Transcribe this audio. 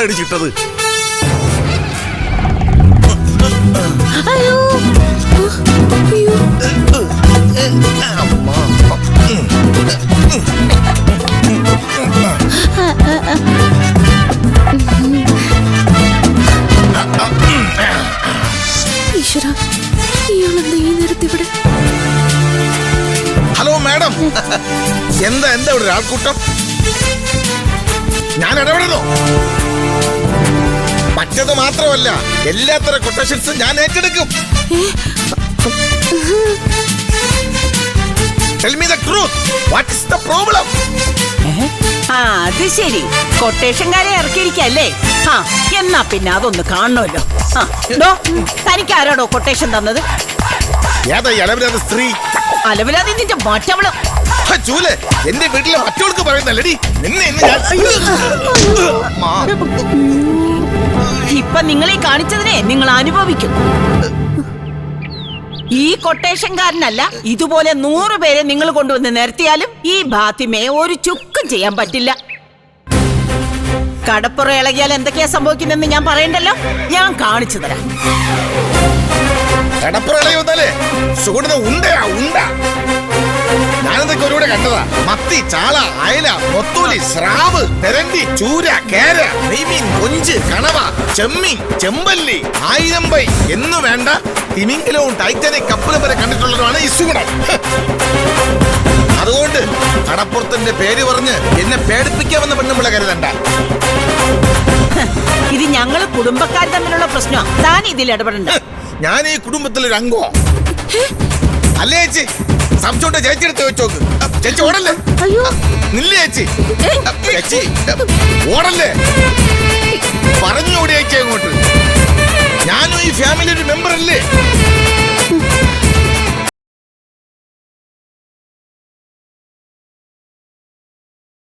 ഇടിച്ചിട്ടത്. Hello madam, എന്താ ഇവിടെ ഒരു ആൾക്കൂട്ടം? ഞാൻ ഇടപെടുന്നു. മറ്റത് മാത്രമല്ല, എല്ലാത്തരം കൊട്ടേഷൻസും ഞാൻ ഏറ്റെടുക്കും. Tell me the truth. What is the problem? അത് ശരി, കൊട്ടേഷൻകാരെ ഇറക്കിയിരിക്കല്ലേ? എന്നാ പിന്നെ അതൊന്ന് കാണണമല്ലോ. തനിക്ക് ആരാടോ കൊട്ടേഷൻ തന്നത്? ഏതാ അലവിലാതെ സ്ത്രീ? അലവിലാതെ നിന്റെ മറ്റവള് ചൂല് എന്റെ വീട്ടിലെ മറ്റവൾക്ക് പറയുന്നല്ലടി. നിന്നെ ഇപ്പൊ നിങ്ങളീ കാണിച്ചതിനെ നിങ്ങൾ അനുഭവിക്കും. ഈ കൊട്ടേഷൻകാരനല്ല, ഇതുപോലെ 100 പേരെ നിങ്ങൾ കൊണ്ടുവന്ന് നിർത്തിയാലും ഈ ബാത്തിമയെ ഒരു ചുക്കും ചെയ്യാൻ പറ്റില്ല. കടപ്പുറ ഇളകിയാൽ എന്തൊക്കെയാ സംഭവിക്കുന്നെന്ന് ഞാൻ പറയണ്ടല്ലോ, ഞാൻ കാണിച്ചു തരാം. കടപ്പുറ ഇളകിയാലേ സുഗുണ ഉണ്ടയാ ഉണ്ട. ഞാനതൊക്കെ ഒരുപാട് കണ്ടതാ. മത്തി, ചാള, അയല, മൊത്തൂലി, സ്രാവ്, തെരണ്ടി, ചൂര, കേര, നെയ്മീൻ, കൊഞ്ച്, കണവ, ചെമ്മീൻ, ചെമ്പല്ലി, 1000 പൈ എന്നു വേണ്ട തിമിംഗലവും ടൈറ്റാനിക് കപ്പലും വരെ കണ്ടിട്ടുള്ളതാണ് ഈ സുഗുണം. അതുകൊണ്ട് കടപ്പുറത്തിന്റെ പേര് പറഞ്ഞ് എന്നെ പേടിപ്പിക്കാമെന്ന് പെണ്ണുമ്പിള്ള കരുതണ്ട. ഇത് ഞങ്ങള് കുടുംബക്കാർ തമ്മിലുള്ള പ്രശ്നമാണ്. താൻ ഇതിൽ ഇടപെടണ്ട. ഞാൻ ഈ കുടുംബത്തിലൊരു അംഗമോ അല്ലേ ചേച്ചി? സംശോട്ട് ചേച്ചി എടുത്ത് വെച്ചോക്ക്. ചേച്ചി ഓടല്ലേ? നില്ല ചേച്ചി. ചേച്ചി ഓടല്ലേ? പറഞ്ഞോടി ചേച്ചി അങ്ങോട്ട്. ഞാനും ഈ ഫാമിലി ഒരു മെമ്പർ അല്ലേ?